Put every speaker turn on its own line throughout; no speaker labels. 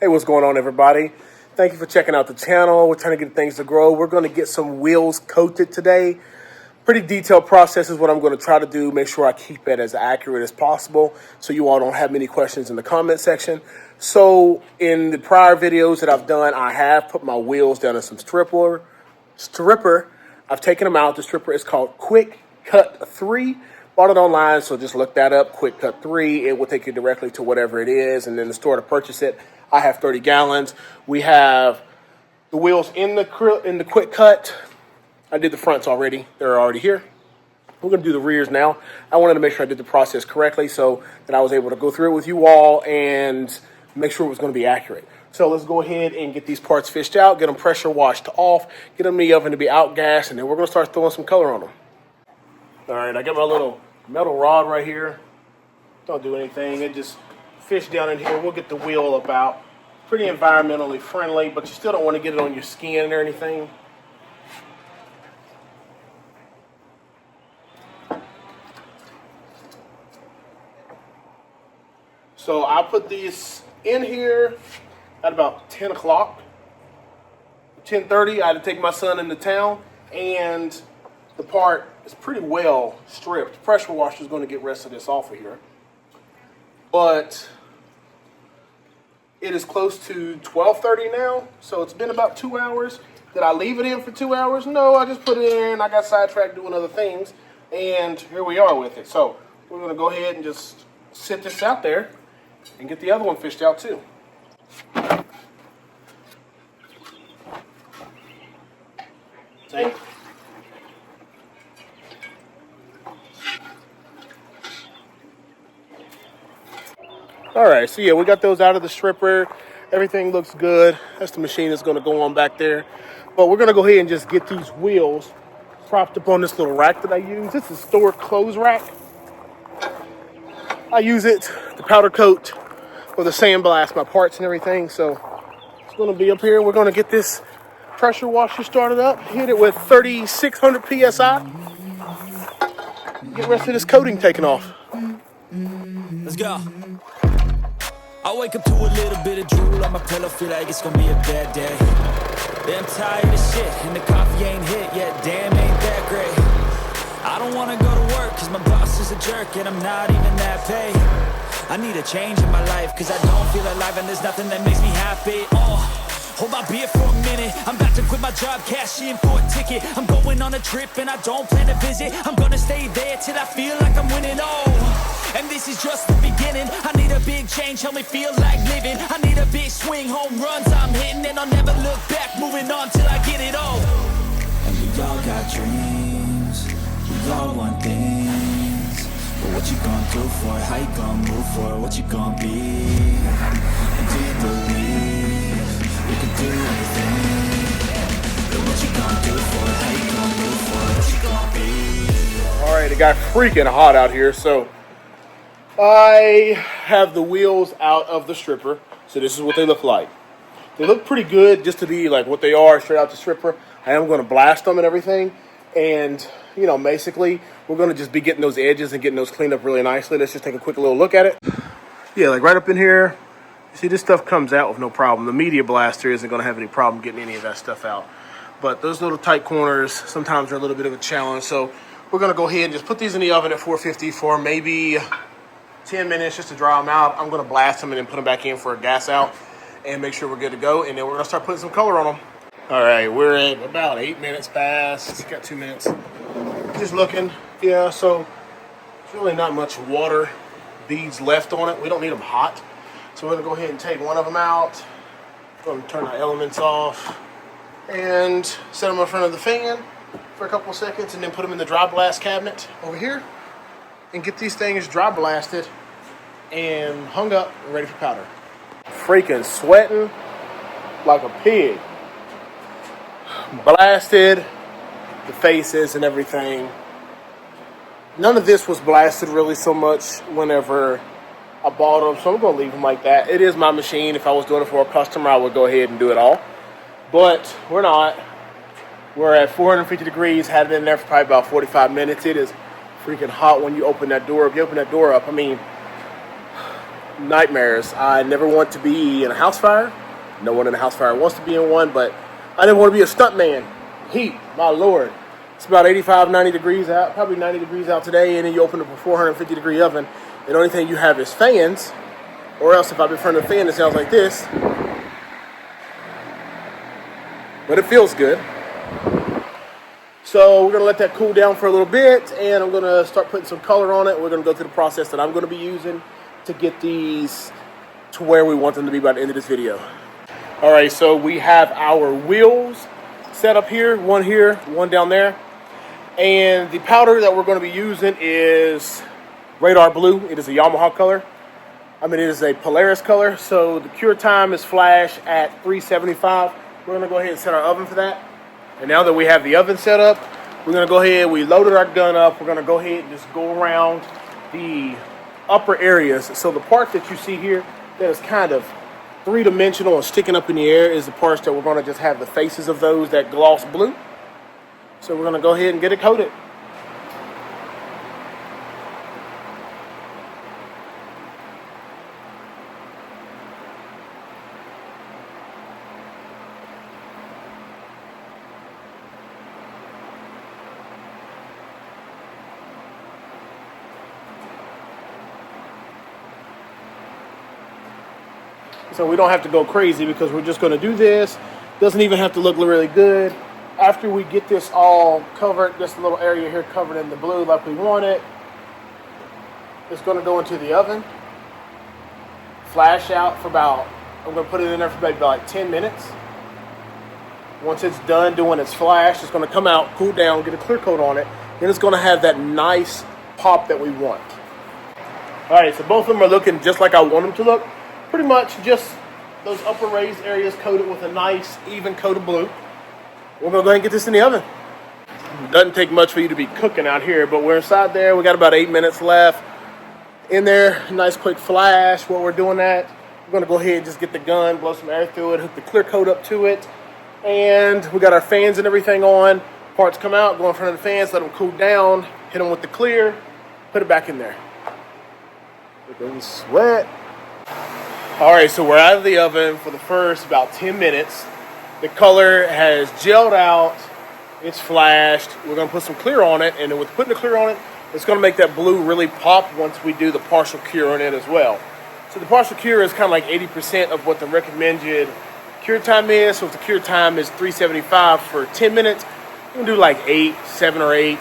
Hey, what's going on, everybody? Thank you for checking out the channel. We're trying to get things to grow. We're going to get some wheels coated today. Pretty detailed process is what I'm going to try to do. Make sure I keep it as accurate as possible so you all don't have many questions in the comment section. So in the prior videos that I've done, I have put my wheels down in some stripper. I've taken them out. The stripper is called Quick Cut 3. Bought it online, so just look that up, Quick Cut 3. It will take you directly to whatever it is, and then the store to purchase it. I have 30 gallons. We have the wheels in the Quick Cut. I did the fronts already. They're already here. We're going to do the rears now. I wanted to make sure I did the process correctly so that I was able to go through it with you all and make sure it was going to be accurate. So let's go ahead and get these parts fished out, get them pressure washed off, get them in the oven to be outgassed, and then we're going to start throwing some color on them. All right, I got my little metal rod right here. Don't do anything. It just fish down in here. We'll get the wheel about. Pretty environmentally friendly, but you still don't want to get it on your skin or anything. So I put these in here at about 10 o'clock. 10:30, I had to take my son into town, and the part is pretty well stripped. The pressure washer is going to get the rest of this off of here. But it is close to 12:30 now, so it's been about 2 hours. Did I leave it in for 2 hours? No, I just put it in. I got sidetracked doing other things, and here we are with it. So we're going to go ahead and just sit this out there and get the other one fished out too. See? All right, so yeah, we got those out of the stripper. Everything looks good. That's the machine that's going to go on back there. But we're going to go ahead and just get these wheels propped up on this little rack that I use. This is a store clothes rack. I use it to powder coat or the sandblast my parts and everything. So it's going to be up here. We're going to get this pressure washer started up. Hit it with 3,600 PSI. Get the rest of this coating taken off.
Let's go. I wake up to a little bit of drool on my pillow, feel like it's gonna be a bad day. Damn tired of shit, and the coffee ain't hit yet, damn ain't that great. I don't wanna go to work, cause my boss is a jerk, and I'm not even that paid. I need a change in my life, cause I don't feel alive, and there's nothing that makes me happy. Hold my beer for a minute. I'm about to quit my job, cash in for a ticket. I'm going on a trip and I don't plan to visit. I'm gonna stay there till I feel like I'm winning. And this is just the beginning. I need a big change, help me feel like living. I need a big swing, home runs I'm hitting, and I'll never look back, moving on till I get it all. And we all got dreams, we all want things. But what you gonna do for it? How you gonna move for it? What you gonna be? And do you believe you can do anything? But what you gonna do for it? How you gonna move for it? What you gonna be?
All right, it got freaking hot out here, so I have the wheels out of the stripper. So this is what they look like. They look pretty good just to be like what they are, straight out the stripper. I am going to blast them and everything. And, you know, basically, we're going to just be getting those edges and getting those cleaned up really nicely. Let's just take a quick little look at it. Yeah, like right up in here. You see, this stuff comes out with no problem. The media blaster isn't going to have any problem getting any of that stuff out. But those little tight corners sometimes are a little bit of a challenge. So we're going to go ahead and just put these in the oven at 450 for maybe 10 minutes just to dry them out. I'm going to blast them and then put them back in for a gas out and make sure we're good to go. And then we're going to start putting some color on them. All right, we're at about 8 minutes past. Got 2 minutes. Just looking. Yeah, so there's really not much water beads left on it. We don't need them hot. So we're going to go ahead and take one of them out. We're going to turn our elements off and set them in front of the fan for a couple of seconds and then put them in the dry blast cabinet over here and get these things dry blasted and hung up and ready for powder. Freaking sweating like a pig. Blasted the faces and everything. None of this was blasted really so much whenever I bought them, so I'm going to leave them like that. It is my machine. If I was doing it for a customer, I would go ahead and do it all. But we're not. We're at 450 degrees, had it in there for probably about 45 minutes. It is freaking hot when you open that door. If you open that door up, I mean, nightmares. I never want to be in a house fire. No one in a house fire wants to be in one, but I didn't want to be a stuntman. Heat, my lord. It's about 85, 90 degrees out, probably 90 degrees out today, and then you open up a 450 degree oven, and the only thing you have is fans, or else if I'm in front of a fan, it sounds like this. But it feels good. So we're going to let that cool down for a little bit, and I'm going to start putting some color on it. We're going to go through the process that I'm going to be using to get these to where we want them to be by the end of this video. All right, so we have our wheels set up here, one down there. And the powder that we're going to be using is Radar Blue. It is a Yamaha color. I mean, it is a Polaris color. So the cure time is flash at 375. We're going to go ahead and set our oven for that. And now that we have the oven set up, we're going to go ahead, we loaded our gun up. We're going to go ahead and just go around the upper areas. So the part that you see here that is kind of three-dimensional and sticking up in the air is the parts that we're going to just have the faces of those that gloss blue. So we're going to go ahead and get it coated. So we don't have to go crazy because we're just going to do this. Doesn't even have to look really good. After we get this all covered, this little area here covered in the blue like we want it, it's going to go into the oven. Flash out for about, I'm going to put it in there for maybe about like 10 minutes. Once it's done doing its flash, it's going to come out, cool down, get a clear coat on it. Then it's going to have that nice pop that we want. All right, so both of them are looking just like I want them to look. Pretty much just those upper raised areas coated with a nice even coat of blue. We're going to go ahead and get this in the oven. It doesn't take much for you to be cooking out here, but we're inside there. We got about 8 minutes left. In there, nice quick flash while we're doing that. We're going to go ahead and just get the gun, blow some air through it, hook the clear coat up to it. And we got our fans and everything on. Parts come out, go in front of the fans, let them cool down, hit them with the clear, put it back in there. Looking sweat. All right, so we're out of the oven for the first about 10 minutes. The color has gelled out. It's flashed. We're going to put some clear on it, and then with putting the clear on it, it's going to make that blue really pop once we do the partial cure on it as well. So the partial cure is kind of like 80% of what the recommended cure time is. So if the cure time is 375 for 10 minutes, you can do like 8, 7 or 8.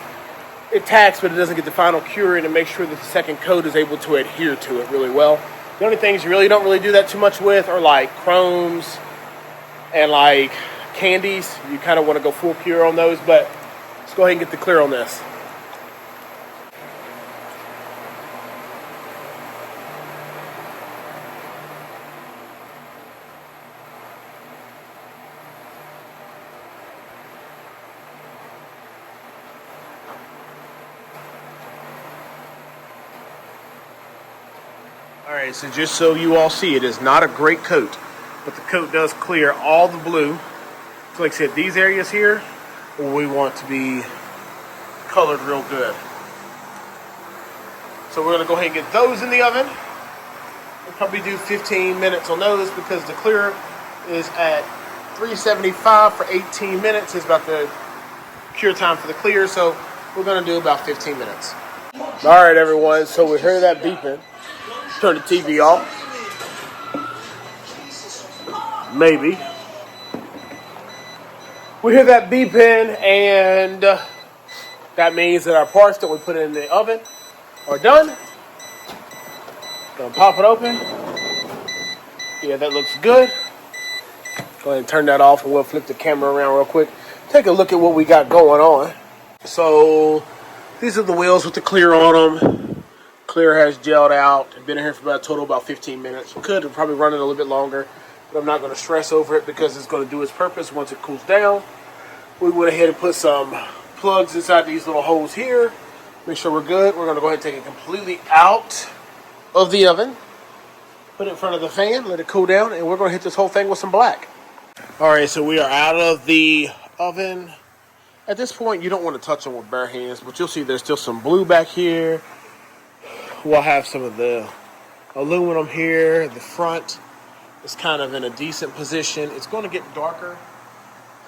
It tacks, but it doesn't get the final cure in, and make sure that the second coat is able to adhere to it really well. The only things you really don't do that too much with are like chromes and like candies. You kind of want to go full cure on those, but let's go ahead and get the clear on this. All right, so just so you all see, it is not a great coat, but the coat does clear all the blue. So like I said, these areas here, we want to be colored real good. So we're gonna go ahead and get those in the oven. We'll probably do 15 minutes on those because the clear is at 375 for 18 minutes is about the cure time for the clear. So we're gonna do about 15 minutes. All right, everyone, so we heard that beeping. Turn the TV off. Maybe. We hear that beeping, and that means that our parts that we put in the oven are done. Gonna pop it open. Yeah, that looks good. Go ahead and turn that off, and we'll flip the camera around real quick. Take a look at what we got going on. So these are the wheels with the clear on them. Clear has gelled out. Been in here for about a total about 15 minutes. Could have probably run it a little bit longer, but I'm not going to stress over it because it's going to do its purpose once it cools down. We went ahead and put some plugs inside these little holes here. Make sure we're good. We're going to go ahead and take it completely out of the oven. Put it in front of the fan, let it cool down, and we're going to hit this whole thing with some black. All right, so we are out of the oven. At this point, you don't want to touch them with bare hands, but you'll see there's still some blue back here. We'll have some of the Aluminum here. The front is kind of in a decent position. It's going to get darker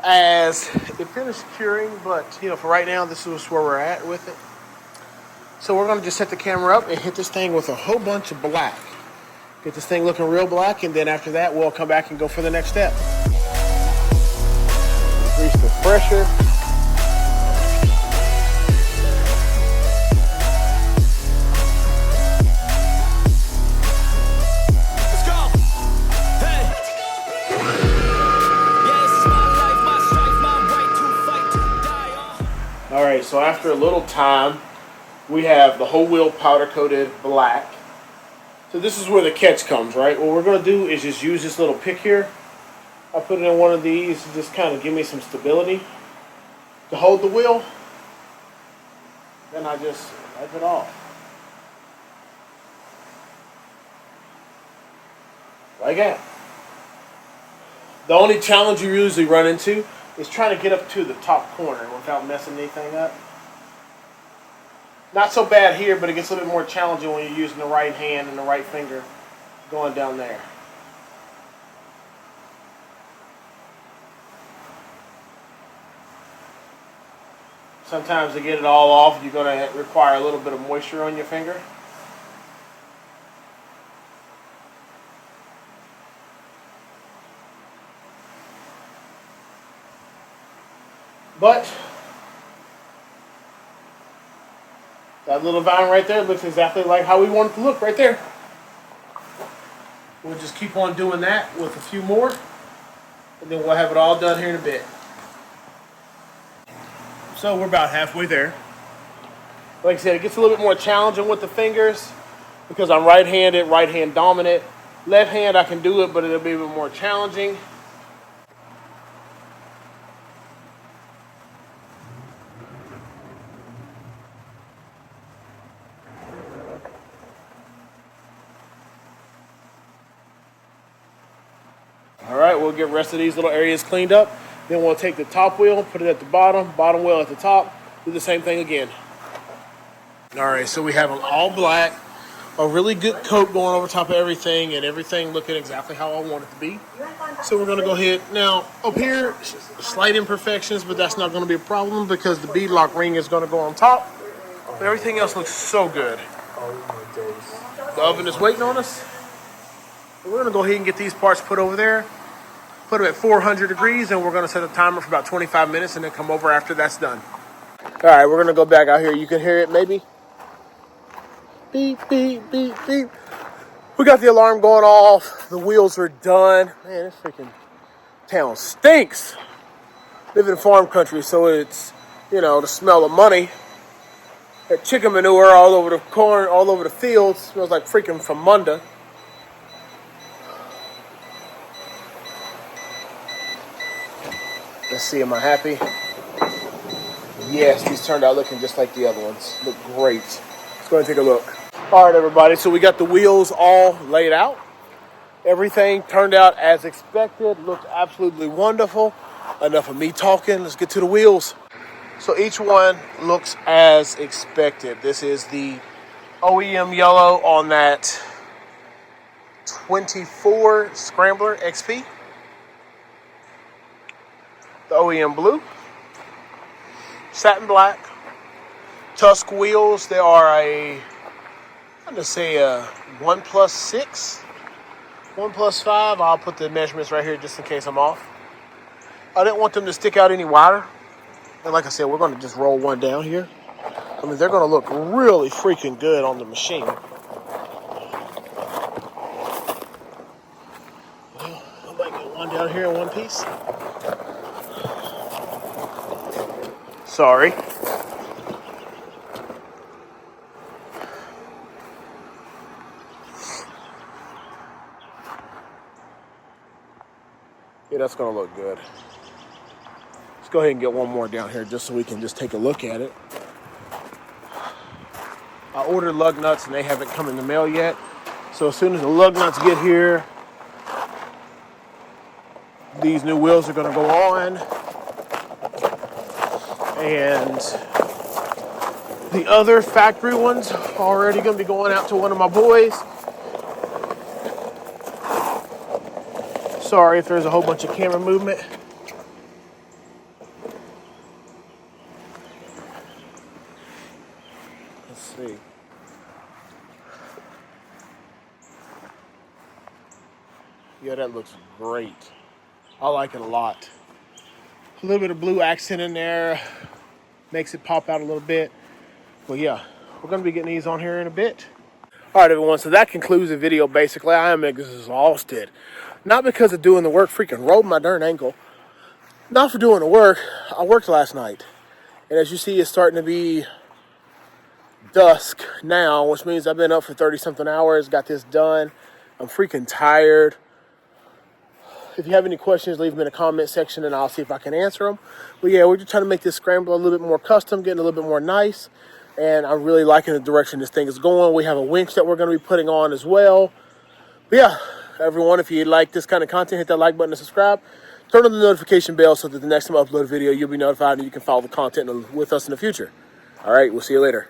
as it finishes curing, but for right now, this is where we're at with it. So we're going to just set the camera up and hit this thing with a whole bunch of black. Get this thing looking real black, and then after that, we'll come back and go for the next step. Increase the pressure.
Let's go. Hey. Yeah, this is my life, my strife, my right to fight, to die.
All right, so after a little time, we have the whole wheel powder coated black. So this is where the catch comes, right? What we're going to do is just use this little pick here. I put it in one of these to just kind of give me some stability to hold the wheel. Then I just wipe it off. Like that. The only challenge you usually run into is trying to get up to the top corner without messing anything up. Not so bad here, but it gets a little bit more challenging when you're using the right hand and the right finger going down there. Sometimes to get it all off, you're going to require a little bit of moisture on your finger. But that little vine right there looks exactly like how we want it to look right there. We'll just keep on doing that with a few more, and then we'll have it all done here in a bit. So we're about halfway there. Like I said, it gets a little bit more challenging with the fingers because I'm right-handed, right-hand dominant. Left hand, I can do it, but it'll be a bit more challenging. All right, we'll get the rest of these little areas cleaned up. Then we'll take the top wheel, put it at the bottom wheel at the top, do the same thing again. All right, so we have them all black, a really good coat going over top of everything, and everything looking exactly how I want it to be. So we're gonna go ahead. Now, up here, slight imperfections, but that's not gonna be a problem because the bead lock ring is gonna go on top. But everything else looks so good. The oven is waiting on us. We're gonna go ahead and get these parts put over there. Put them at 400 degrees, and we're going to set a timer for about 25 minutes and then come over after that's done. All right, we're going to go back out here. You can hear it maybe. Beep, beep, beep, beep. We got the alarm going off. The wheels are done. Man, this freaking town stinks. Live in farm country, so it's, the smell of money. That chicken manure all over the corn, all over the fields. Smells like freaking famunda. Let's see, am I happy? Yes, these turned out looking just like the other ones. Look great. Let's go ahead and take a look. All right, everybody, so we got the wheels all laid out. Everything turned out as expected. Looked absolutely wonderful. Enough of me talking. Let's get to the wheels. So each one looks as expected. This is the OEM yellow on that 24 Scrambler XP. The OEM blue, satin black, tusk wheels. They are I'm going to say a 1+6, 1+5. I'll put the measurements right here just in case I'm off. I didn't want them to stick out any wider. And like I said, we're going to just roll one down here. I mean, they're going to look really freaking good on the machine. Well, I might get one down here in one piece. Sorry. Yeah, that's going to look good. Let's go ahead and get one more down here just so we can just take a look at it. I ordered lug nuts and they haven't come in the mail yet. So as soon as the lug nuts get here, these new wheels are going to go on. And the other factory ones are already going to be going out to one of my boys. Sorry if there's a whole bunch of camera movement. Let's see. Yeah, that looks great. I like it a lot. A little bit of blue accent in there. Makes it pop out a little bit. But yeah, we're going to be getting these on here in a bit. All right, everyone, so that concludes the video, basically. I am exhausted. Not because of doing the work, freaking rolled my darn ankle. Not for doing the work. I worked last night. And as you see, it's starting to be dusk now, which means I've been up for 30-something hours, got this done. I'm freaking tired. If you have any questions, leave them in the comment section, and I'll see if I can answer them. But yeah, we're just trying to make this scrambler a little bit more custom, getting a little bit more nice. And I'm really liking the direction this thing is going. We have a winch that we're going to be putting on as well. But yeah, everyone, if you like this kind of content, hit that like button and subscribe. Turn on the notification bell so that the next time I upload a video, you'll be notified and you can follow the content with us in the future. All right, we'll see you later.